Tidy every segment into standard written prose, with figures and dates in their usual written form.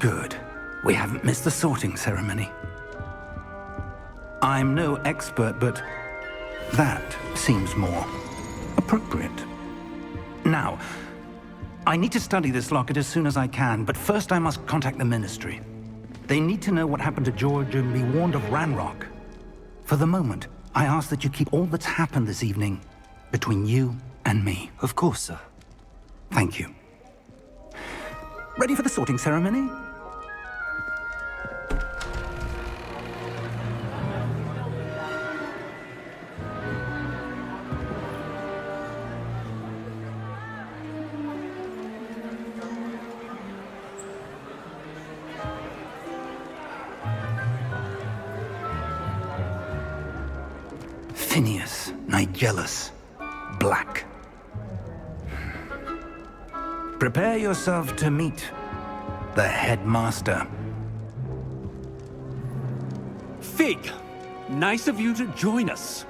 Good. We haven't missed the sorting ceremony. I'm no expert, but that seems more appropriate. Now, I need to study this locket as soon as I can, but first I must contact the Ministry. They need to know what happened to George and be warned of Ranrock. For the moment, I ask that you keep all that's happened this evening between you and me. Of course, sir. Thank you. Ready for the sorting ceremony? Phineas, Nigellus, Black. Prepare yourself to meet the headmaster. Fig, nice of you to join us.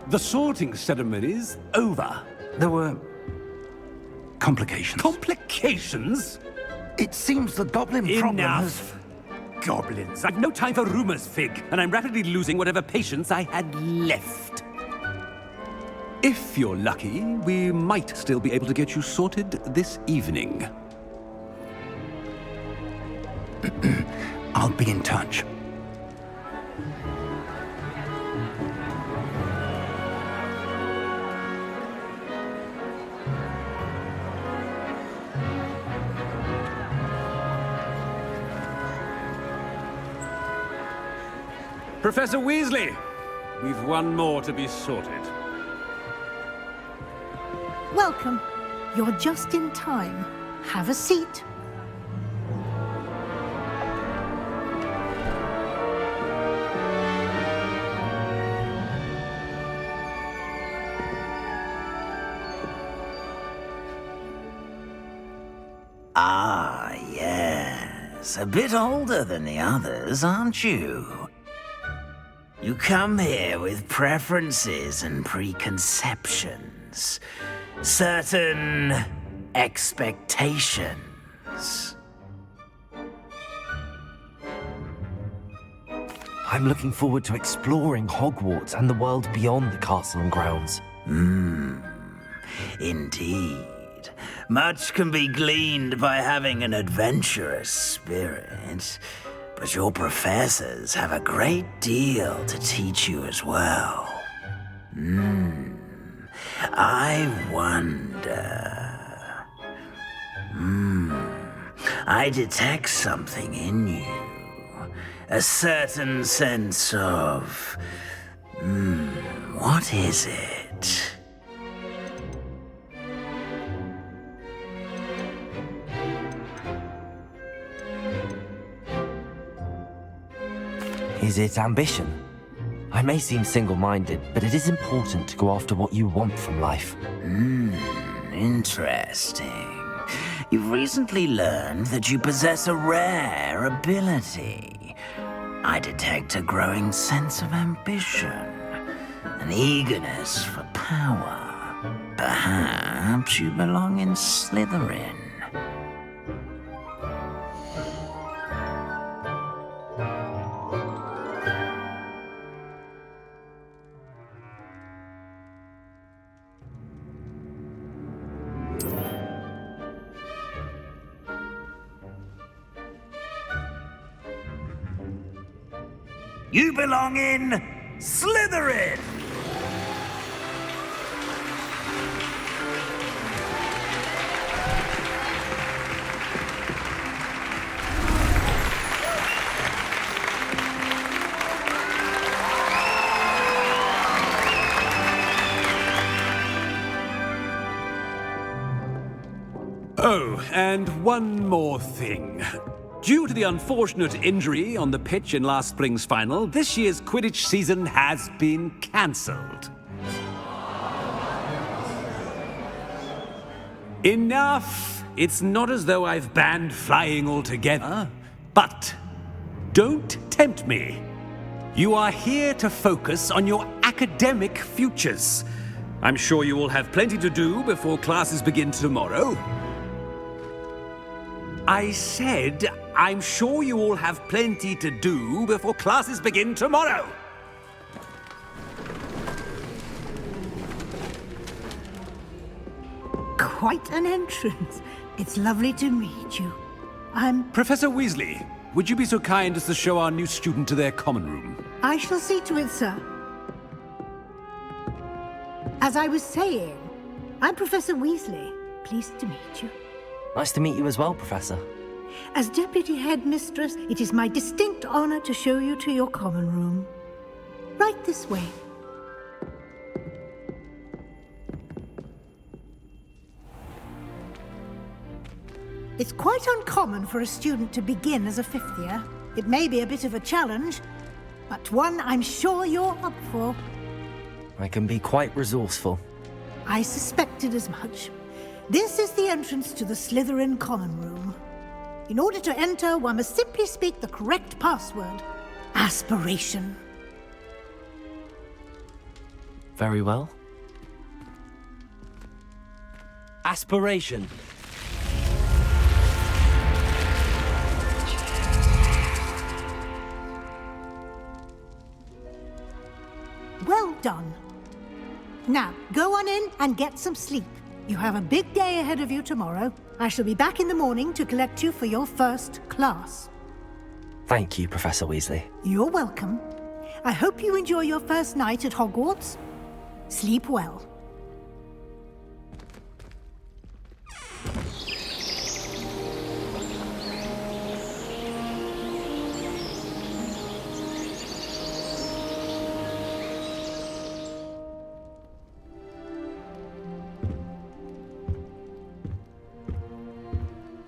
The sorting ceremony's over. There were complications. Complications? It seems the goblin problem has... Enough! Goblins. I've no time for rumors, Fig, and I'm rapidly losing whatever patience I had left. If you're lucky, we might still be able to get you sorted this evening. I'll be in touch. Professor Weasley, we've one more to be sorted. Welcome. You're just in time. Have a seat. Ah, yes. A bit older than the others, aren't you? You come here with preferences and preconceptions. Certain expectations. I'm looking forward to exploring Hogwarts and the world beyond the castle and grounds. Indeed. Much can be gleaned by having an adventurous spirit, but your professors have a great deal to teach you as well. I wonder... I detect something in you. A certain sense of... what is it? Is it ambition? I may seem single-minded, but it is important to go after what you want from life. Interesting. You've recently learned that you possess a rare ability. I detect a growing sense of ambition, an eagerness for power. Perhaps you belong in Slytherin. You belong in Slytherin! Oh, and one more thing. Due to the unfortunate injury on the pitch in last spring's final, this year's Quidditch season has been cancelled. Enough! It's not as though I've banned flying altogether, but don't tempt me. You are here to focus on your academic futures. I'm sure you will have plenty to do before classes begin tomorrow. I said I'm sure you all have plenty to do before classes begin tomorrow. Quite an entrance. It's lovely to meet you. Professor Weasley, would you be so kind as to show our new student to their common room? I shall see to it, sir. As I was saying, I'm Professor Weasley. Pleased to meet you. Nice to meet you as well, Professor. As Deputy Headmistress, it is my distinct honor to show you to your common room. Right this way. It's quite uncommon for a student to begin as a fifth year. It may be a bit of a challenge, but one I'm sure you're up for. I can be quite resourceful. I suspected as much. This is the entrance to the Slytherin common room. In order to enter, one must simply speak the correct password. Aspiration. Very well. Aspiration. Well done. Now, go on in and get some sleep. You have a big day ahead of you tomorrow. I shall be back in the morning to collect you for your first class. Thank you, Professor Weasley. You're welcome. I hope you enjoy your first night at Hogwarts. Sleep well.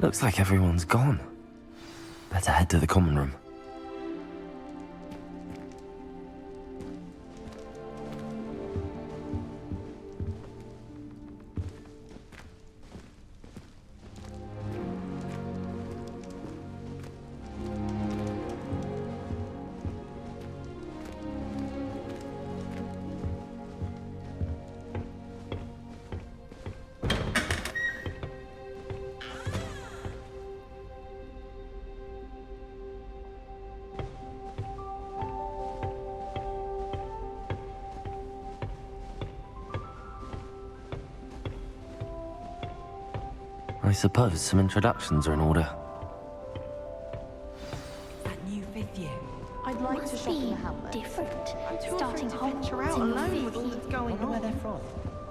Looks like everyone's gone. Better head to the common room. I suppose some introductions are in order. That new fifth year. I'd like to Must shop in be the Hamlet. different. I'm too Starting afraid to venture Hogwarts out in alone with fifth all that's year. going Where on. they're from.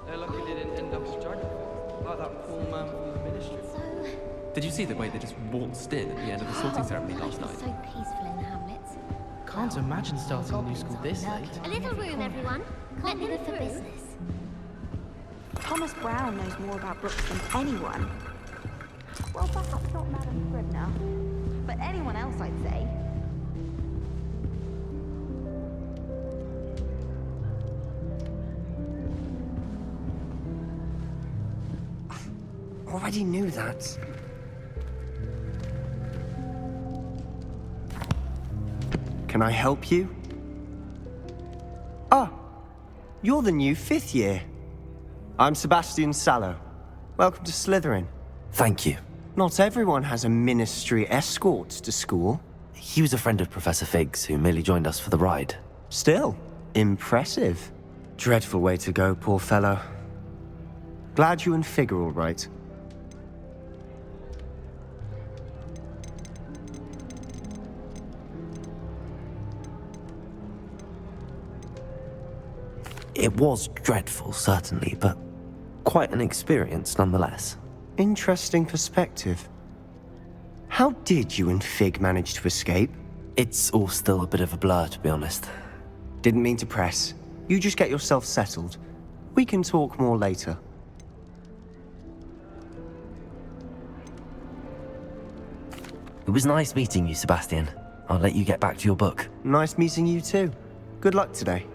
They're lucky they didn't end up as dragonflies, like that poor man from the ministry. So, Did you see the way they just waltzed in at the end of the sorting ceremony last life night? is so peaceful in the hamlets. Can't imagine starting a new school this late. A little room, everyone. Let me look for business. Thomas Brown knows more about books than anyone. Well, perhaps not Madam Scribner, but anyone else, I'd say. Already knew that. Can I help you? Ah, you're the new fifth year. I'm Sebastian Sallow. Welcome to Slytherin. Thank you. Not everyone has a ministry escort to school. He was a friend of Professor Fig's who merely joined us for the ride. Still, impressive. Dreadful way to go, poor fellow. Glad you and Fig are all right. It was dreadful, certainly, but quite an experience nonetheless. Interesting perspective. How did you and Fig manage to escape? It's all still a bit of a blur, to be honest. Didn't mean to press. You just get yourself settled. We can talk more later. It was nice meeting you, Sebastian. I'll let you get back to your book. Nice meeting you too. Good luck today.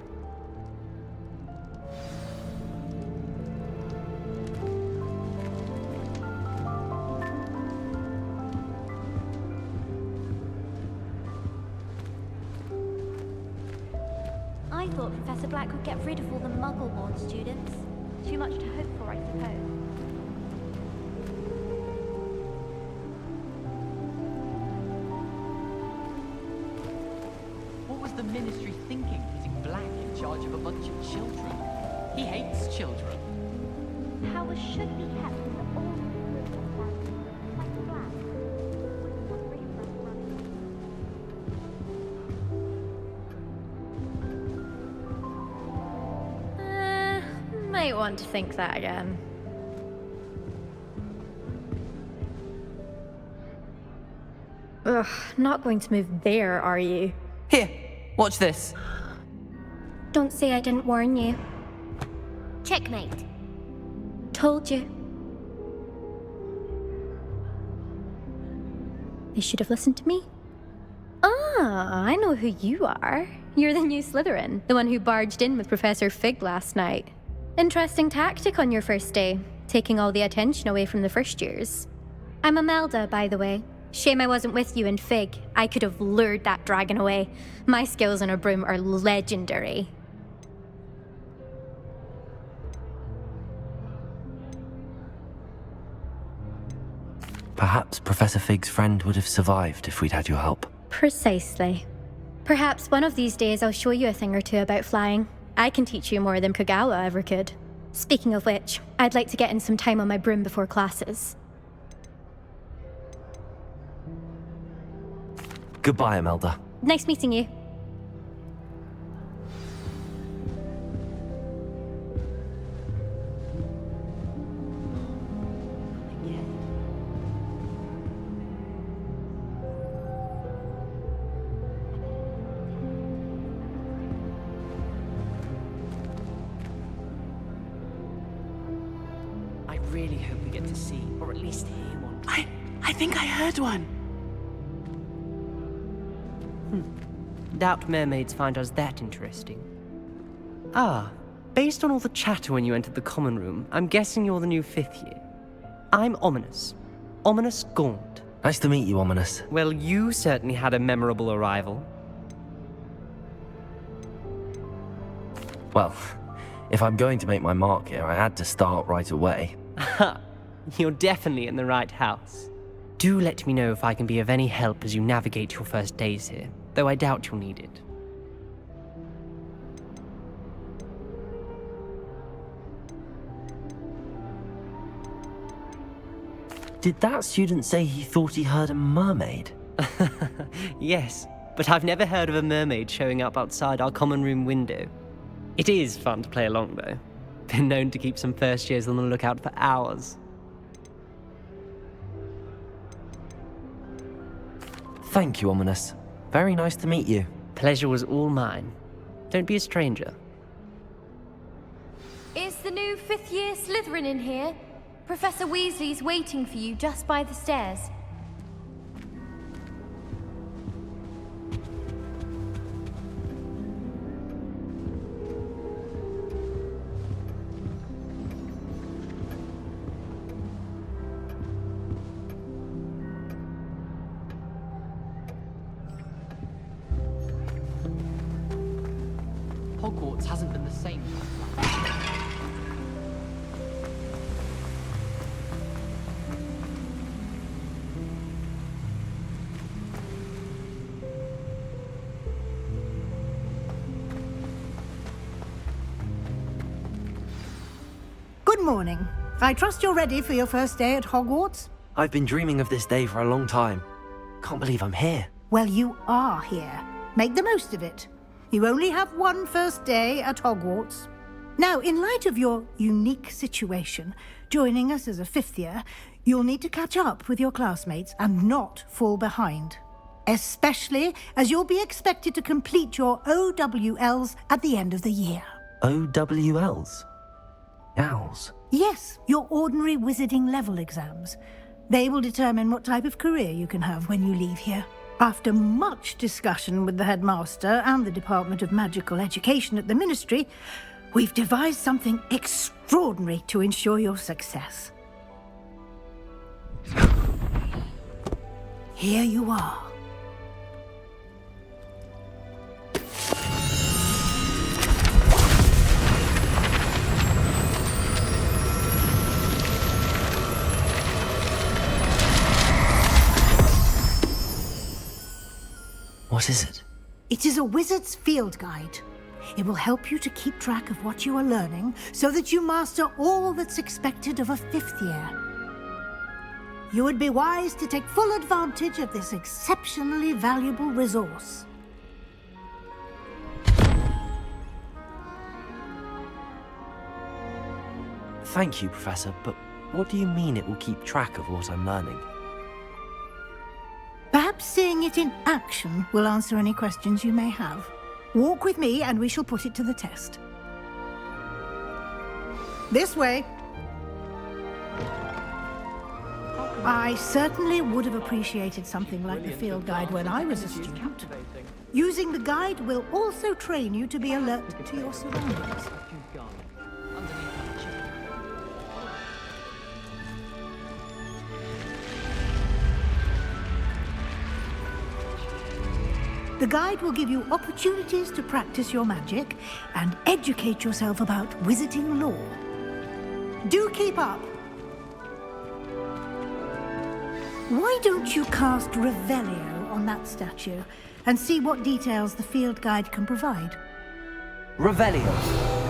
I thought Professor Black would get rid of all the Muggle-born students. Too much to hope for, I suppose. the Ministry thinking putting Black in charge of a bunch of children? He hates children. Powers should be kept in the old Professor Black was not free from running. Might want to think that again. Ugh, not going to move there, are you? Here, watch this. Don't say I didn't warn you. Checkmate. Told you. They should have listened to me. Ah, I know who you are. You're the new Slytherin, the one who barged in with Professor Fig last night. Interesting tactic on your first day, taking all the attention away from the first years. I'm Imelda, by the way. Shame I wasn't with you in Fig. I could have lured that dragon away. My skills on a broom are legendary. Perhaps Professor Fig's friend would have survived if we'd had your help. Precisely. Perhaps one of these days I'll show you a thing or two about flying. I can teach you more than Kagawa ever could. Speaking of which, I'd like to get in some time on my broom before classes. Goodbye, Imelda. Nice meeting you. I really hope we get to see, or at least hear one. I think I heard one. Doubt mermaids find us that interesting. Ah, based on all the chatter when you entered the common room, I'm guessing you're the new 5th year. I'm Ominous. Ominous Gaunt. Nice to meet you, Ominous. Well, you certainly had a memorable arrival. Well, if I'm going to make my mark here, I had to start right away. Ha! You're definitely in the right house. Do let me know if I can be of any help as you navigate your first days here, though I doubt you'll need it. Did that student say he thought he heard a mermaid? Yes, but I've never heard of a mermaid showing up outside our common room window. It is fun to play along, though. Been known to keep some first years on the lookout for hours. Thank you, Ominous. Very nice to meet you. Pleasure was all mine. Don't be a stranger. Is the new 5th year Slytherin in here? Professor Weasley's waiting for you just by the stairs. Hogwarts hasn't been the same. Good morning. I trust you're ready for your first day at Hogwarts? I've been dreaming of this day for a long time. Can't believe I'm here. Well, you are here. Make the most of it. You only have one first day at Hogwarts. Now, in light of your unique situation, joining us as a 5th year, you'll need to catch up with your classmates and not fall behind. Especially as you'll be expected to complete your OWLs at the end of the year. OWLs? Owls? Yes, your ordinary wizarding level exams. They will determine what type of career you can have when you leave here. After much discussion with the headmaster and the Department of Magical Education at the Ministry, we've devised something extraordinary to ensure your success. Here you are. What is it? It is a wizard's field guide. It will help you to keep track of what you are learning so that you master all that's expected of a 5th year. You would be wise to take full advantage of this exceptionally valuable resource. Thank you, Professor, but what do you mean it will keep track of what I'm learning? Perhaps seeing it in action will answer any questions you may have. Walk with me and we shall put it to the test. This way. I certainly would have appreciated something like the field guide when I was a student. Using the guide will also train you to be alert to your surroundings. The guide will give you opportunities to practice your magic and educate yourself about wizarding lore. Do keep up! Why don't you cast Revelio on that statue and see what details the field guide can provide? Revelio!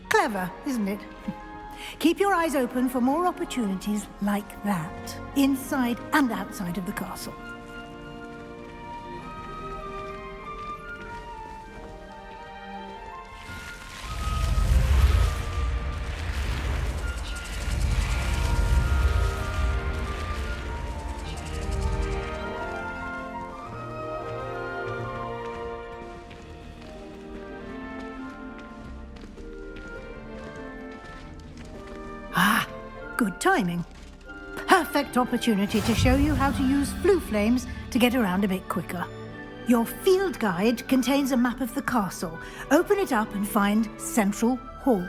Clever, isn't it? Keep your eyes open for more opportunities like that, inside and outside of the castle. Good timing. Perfect opportunity to show you how to use flue flames to get around a bit quicker. Your field guide contains a map of the castle. Open it up and find Central Hall.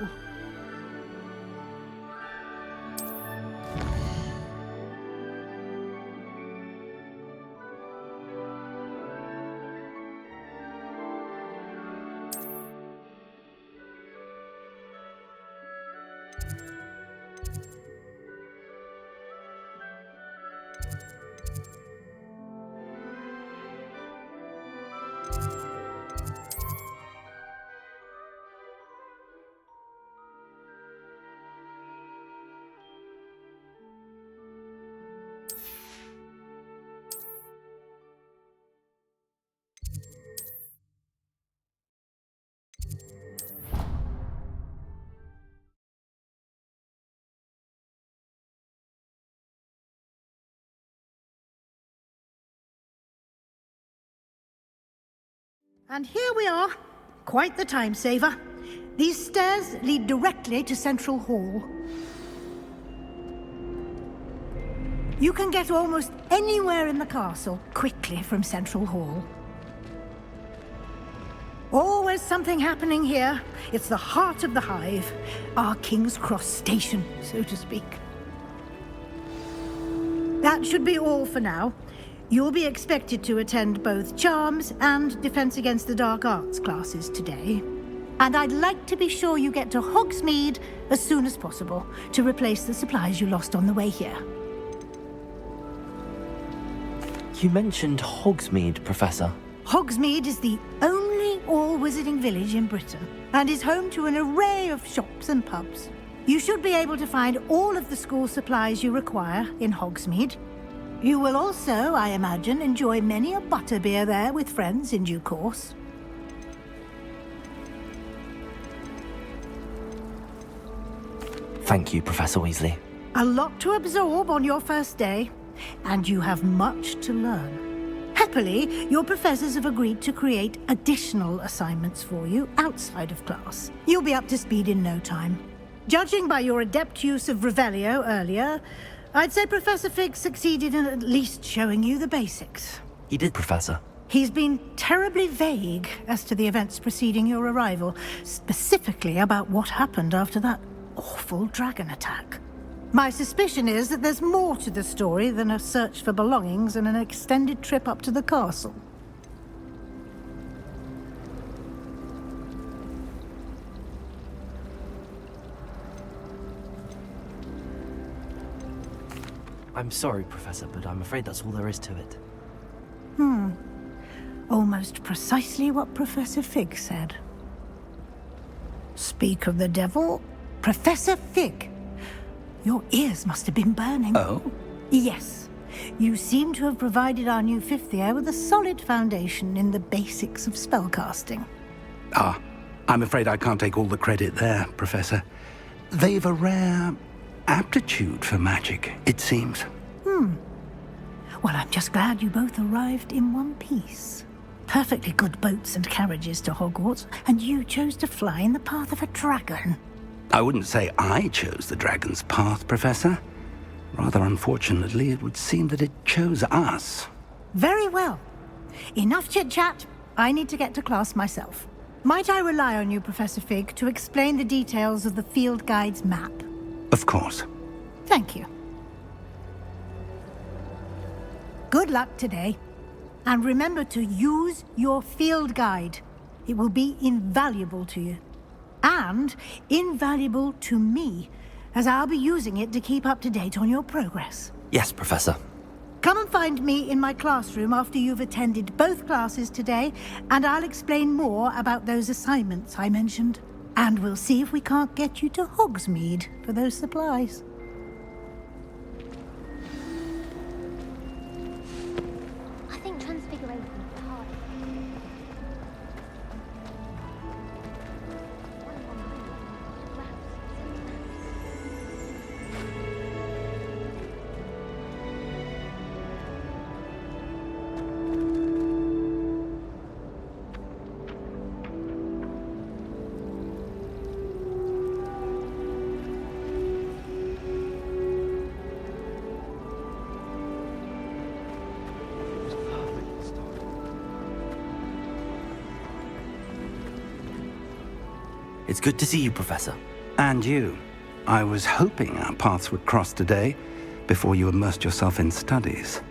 And here we are. Quite the time saver. These stairs lead directly to Central Hall. You can get almost anywhere in the castle quickly from Central Hall. Always something happening here. It's the heart of the hive. Our King's Cross station, so to speak. That should be all for now. You'll be expected to attend both Charms and Defense Against the Dark Arts classes today. And I'd like to be sure you get to Hogsmeade as soon as possible to replace the supplies you lost on the way here. You mentioned Hogsmeade, Professor. Hogsmeade is the only all-wizarding village in Britain and is home to an array of shops and pubs. You should be able to find all of the school supplies you require in Hogsmeade. You will also, I imagine, enjoy many a butterbeer there with friends in due course. Thank you, Professor Weasley. A lot to absorb on your first day, and you have much to learn. Happy Happily, your professors have agreed to create additional assignments for you outside of class. You'll be up to speed in no time. Judging by your adept use of Revelio earlier, I'd say Professor Fig succeeded in at least showing you the basics. He did, Professor. He's been terribly vague as to the events preceding your arrival, specifically about what happened after that awful dragon attack. My suspicion is that there's more to the story than a search for belongings and an extended trip up to the castle. I'm sorry, Professor, but I'm afraid that's all there is to it. Almost precisely what Professor Fig said. Speak of the devil, Professor Fig. Your ears must have been burning. Oh? Yes. You seem to have provided our new fifth year with a solid foundation in the basics of spellcasting. Ah, I'm afraid I can't take all the credit there, Professor. They've a rare aptitude for magic, it seems. Well, I'm just glad you both arrived in one piece. Perfectly good boats and carriages to Hogwarts, and you chose to fly in the path of a dragon. I wouldn't say I chose the dragon's path, Professor. Rather unfortunately, it would seem that it chose us. Very well. Enough chit-chat. I need to get to class myself. Might I rely on you, Professor Fig, to explain the details of the field guide's map? Of course. Thank you. Good luck today. And remember to use your field guide. It will be invaluable to you. And invaluable to me, as I'll be using it to keep up to date on your progress. Yes, Professor. Come and find me in my classroom after you've attended both classes today, and I'll explain more about those assignments I mentioned. And we'll see if we can't get you to Hogsmeade for those supplies. I think transfiguration is the hardest. It's good to see you, Professor. And you. I was hoping our paths would cross today, before you immersed yourself in studies.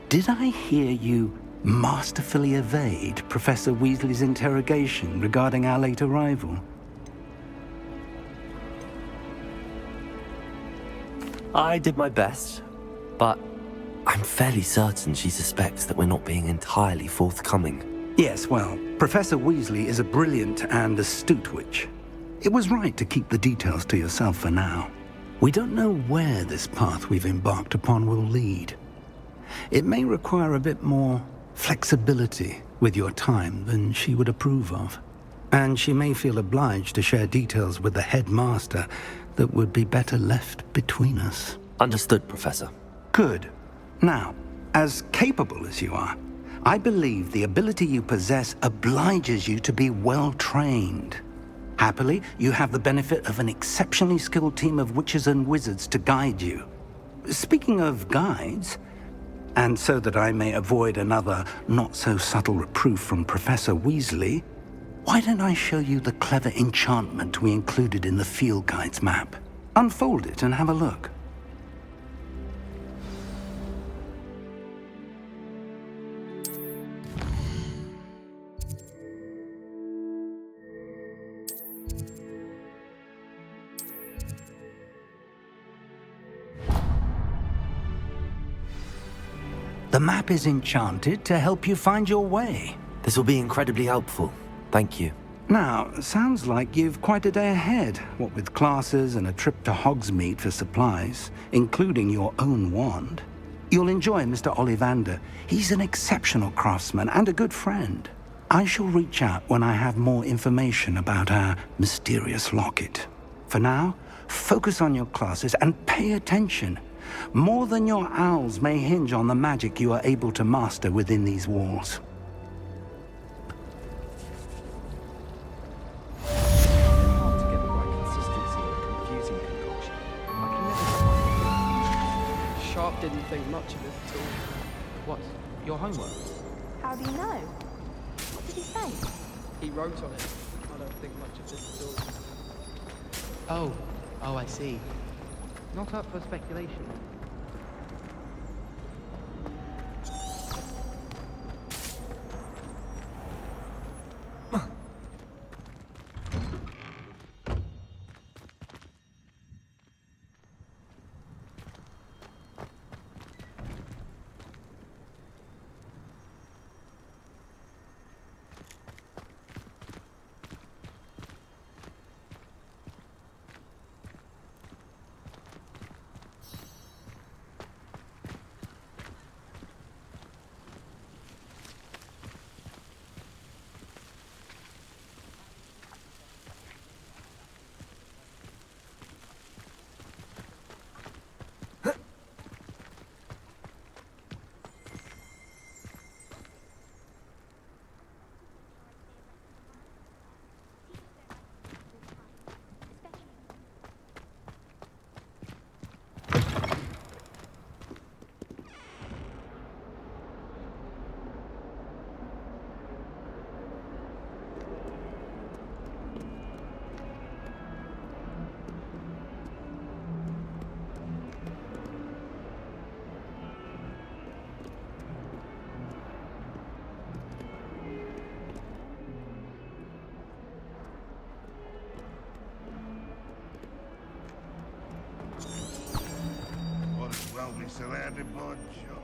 Did I hear you masterfully evade Professor Weasley's interrogation regarding our late arrival? I did my best, but I'm fairly certain she suspects that we're not being entirely forthcoming. Yes, well, Professor Weasley is a brilliant and astute witch. It was right to keep the details to yourself for now. We don't know where this path we've embarked upon will lead. It may require a bit more flexibility with your time than she would approve of. And she may feel obliged to share details with the headmaster that would be better left between us. Understood, Professor. Good. Now, as capable as you are, I believe the ability you possess obliges you to be well trained. Happily, you have the benefit of an exceptionally skilled team of witches and wizards to guide you. Speaking of guides, and so that I may avoid another not-so-subtle reproof from Professor Weasley, why don't I show you the clever enchantment we included in the field guide's map? Unfold it and have a look. The map is enchanted to help you find your way. This will be incredibly helpful. Thank you. Now, sounds like you've quite a day ahead, what with classes and a trip to Hogsmeade for supplies, including your own wand. You'll enjoy Mr. Ollivander. He's an exceptional craftsman and a good friend. I shall reach out when I have more information about our mysterious locket. For now, focus on your classes and pay attention. More than your owls may hinge on the magic you are able to master within these walls. Hard to get the right consistency in a confusing concoction. I can never find it. Sharp didn't think much of it at all. What? Your homework? How do you know? What did he say? He wrote on it. I don't think much of this at all. Oh, I see. Not up for speculation. Excelente Bonjo.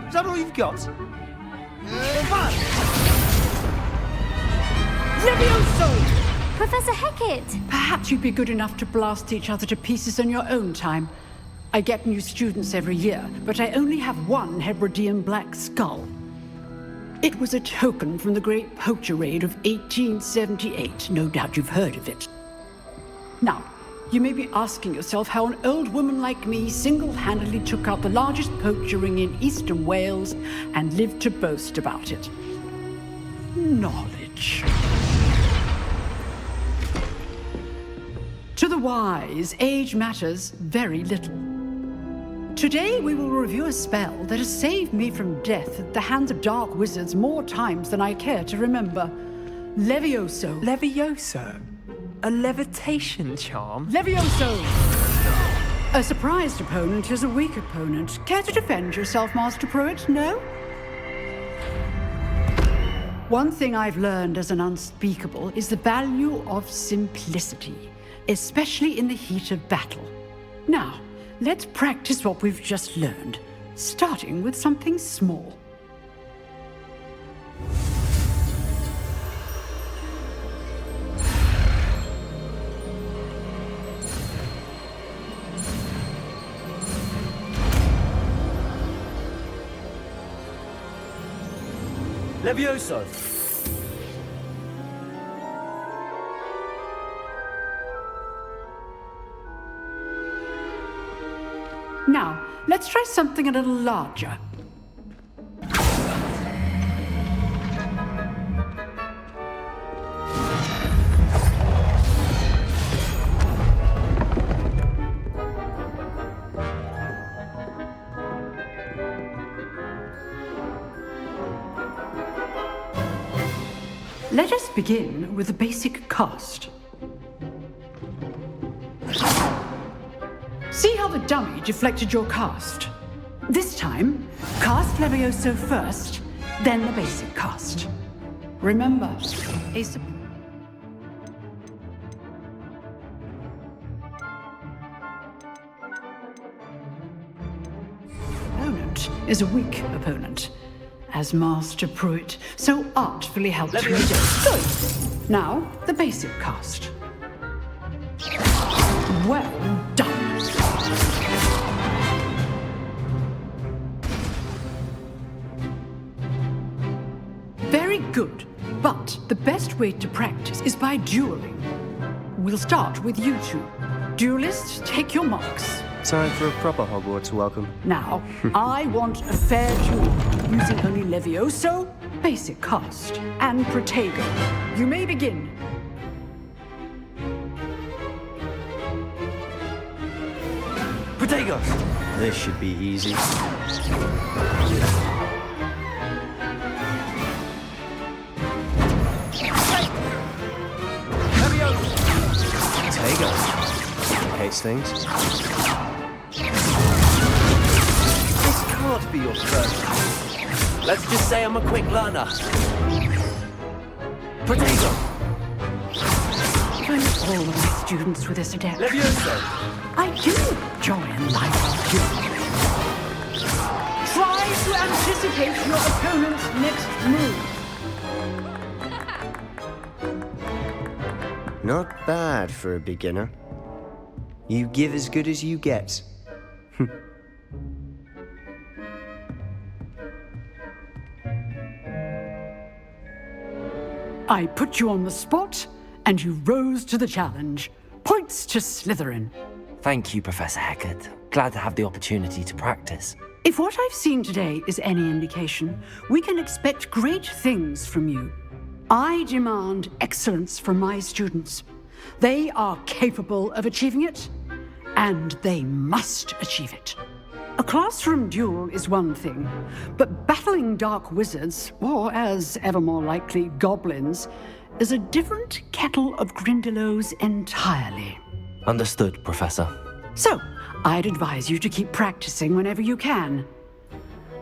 Is that all you've got? Levioso! Professor Hecat! Perhaps you'd be good enough to blast each other to pieces in your own time. I get new students every year, but I only have one Hebridean black skull. It was a token from the Great Poacher Raid of 1878. No doubt you've heard of it. Now, you may be asking yourself how an old woman like me single-handedly took out the largest poacher ring in eastern Wales and lived to boast about it. Knowledge. To the wise, age matters very little. Today we will review a spell that has saved me from death at the hands of dark wizards more times than I care to remember. Levioso. Levioso? A levitation charm? Levioso! A surprised opponent is a weak opponent. Care to defend yourself, Master Pruitt? No? One thing I've learned as an unspeakable is the value of simplicity, especially in the heat of battle. Now, let's practice what we've just learned, starting with something small. Levioso! Now, let's try something a little larger. Let us begin with the basic cast. See how the dummy deflected your cast? This time, cast Levioso first, then the basic cast. Remember, opponent is a weak opponent, as Master Pruitt so artfully helped me do. Good. Now, the basic cast. Well done. Very good. But the best way to practice is by dueling. We'll start with you two. Duelists, take your marks. Time for a proper Hogwarts welcome. Now, I want a fair duel, using only Levioso, basic cast, and Protego. You may begin. Protego! This should be easy. Protego. Hates things. This can't be your first. Let's just say I'm a quick learner. Protego! I'm all of my students with this adept. Levioso! I do enjoy life. Try to anticipate your opponent's next move. Not bad for a beginner. You give as good as you get. I put you on the spot, and you rose to the challenge. Points to Slytherin. Thank you, Professor Hecat. Glad to have the opportunity to practice. If what I've seen today is any indication, we can expect great things from you. I demand excellence from my students. They are capable of achieving it, and they must achieve it. A classroom duel is one thing, but battling dark wizards, or as ever more likely, goblins, is a different kettle of Grindylows entirely. Understood, Professor. So, I'd advise you to keep practicing whenever you can.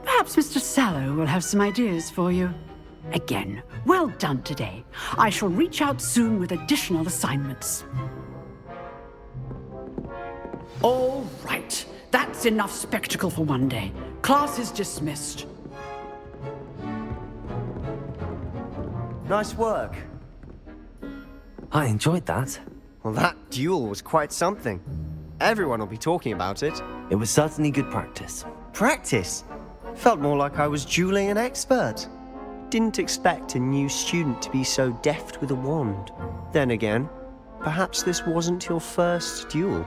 Perhaps Mr. Sallow will have some ideas for you. Again, well done today. I shall reach out soon with additional assignments. All right. That's enough spectacle for one day. Class is dismissed. Nice work. I enjoyed that. Well, that duel was quite something. Everyone will be talking about it. It was certainly good practice. Practice? Felt more like I was dueling an expert. Didn't expect a new student to be so deft with a wand. Then again, perhaps this wasn't your first duel.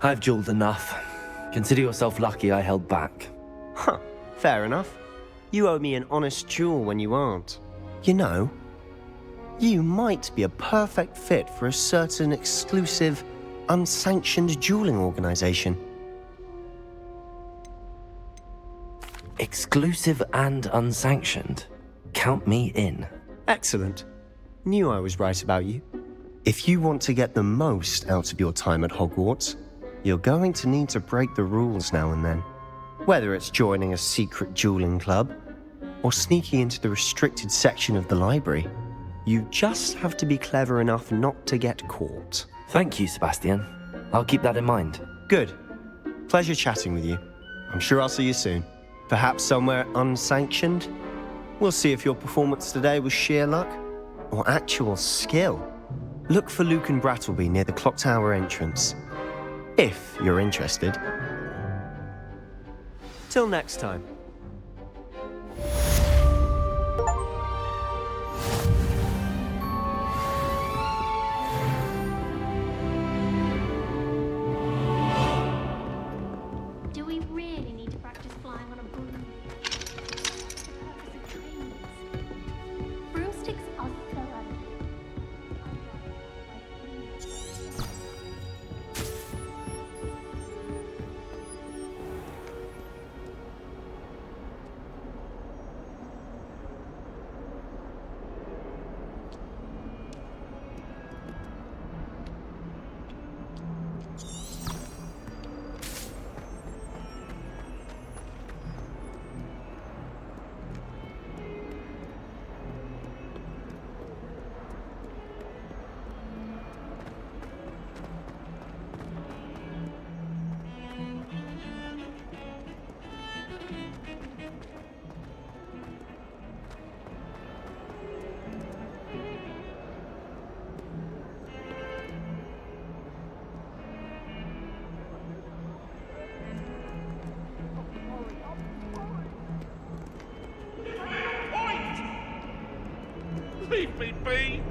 I've dueled enough. Consider yourself lucky I held back. Huh, fair enough. You owe me an honest duel when you aren't. You know, you might be a perfect fit for a certain exclusive, unsanctioned dueling organization. Exclusive and unsanctioned? Count me in. Excellent. Knew I was right about you. If you want to get the most out of your time at Hogwarts, you're going to need to break the rules now and then. Whether it's joining a secret dueling club, or sneaking into the restricted section of the library, you just have to be clever enough not to get caught. Thank you, Sebastian. I'll keep that in mind. Good. Pleasure chatting with you. I'm sure I'll see you soon. Perhaps somewhere unsanctioned? We'll see if your performance today was sheer luck, or actual skill. Look for Luke and Brattleby near the clock tower entrance, if you're interested. Till next time. Do we really need to practice flying on a broom? Broomsticks are so Leave me be!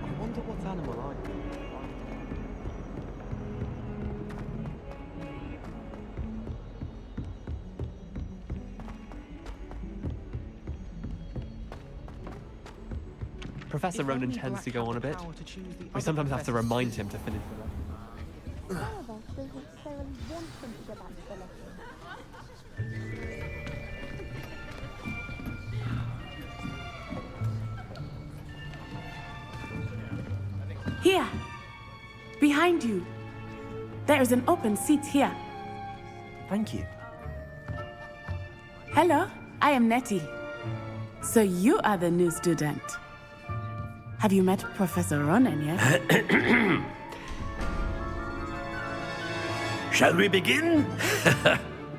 I wonder what animal I could be. Professor Ronan tends to go on a bit. We sometimes have to remind him to finish the lesson. None of us doesn't necessarily want them to go back to the lesson. Here! Behind you! There is an open seat here. Thank you. Hello, I am Nettie. So you are the new student. Have you met Professor Ronan yet? Shall we begin?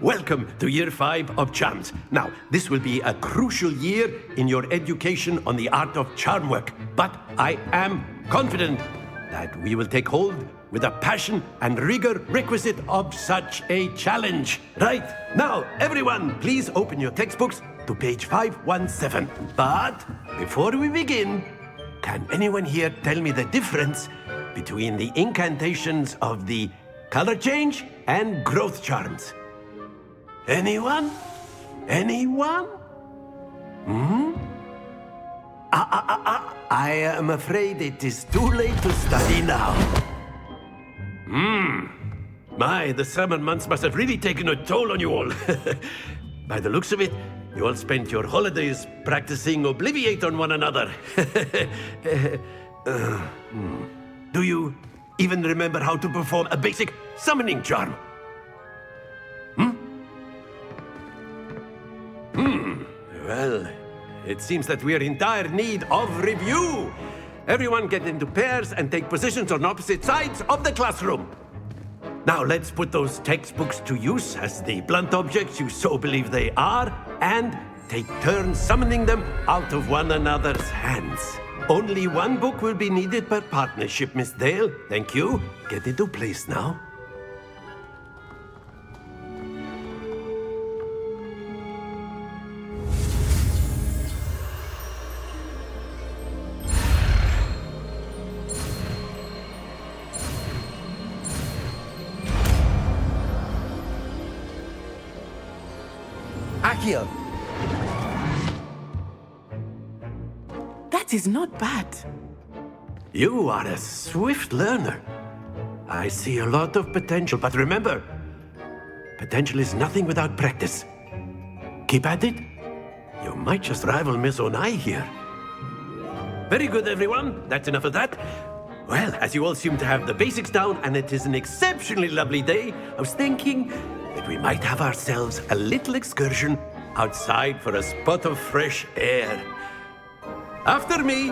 Welcome to Year 5 of Charms. Now, this will be a crucial year in your education on the art of charm work, but I am confident that we will take hold with the passion and rigor requisite of such a challenge. Right, now, everyone, please open your textbooks to page 517. But before we begin, can anyone here tell me the difference between the incantations of the color change and growth charms? Anyone? Anyone? I am afraid it is too late to study now. My, the summer months must have really taken a toll on you all. By the looks of it, you all spent your holidays practicing Obliviate on one another. Do you even remember how to perform a basic summoning charm? Well, it seems that we are in dire need of review. Everyone get into pairs and take positions on opposite sides of the classroom. Now let's put those textbooks to use as the blunt objects you so believe they are, and take turns summoning them out of one another's hands. Only one book will be needed per partnership, Miss Dale. Thank you. Get into place now. Accio! That is not bad. You are a swift learner. I see a lot of potential, but remember, potential is nothing without practice. Keep at it. You might just rival Miss Onai here. Very good, everyone. That's enough of that. Well, as you all seem to have the basics down, and it is an exceptionally lovely day, I was thinking that we might have ourselves a little excursion outside for a spot of fresh air. After me.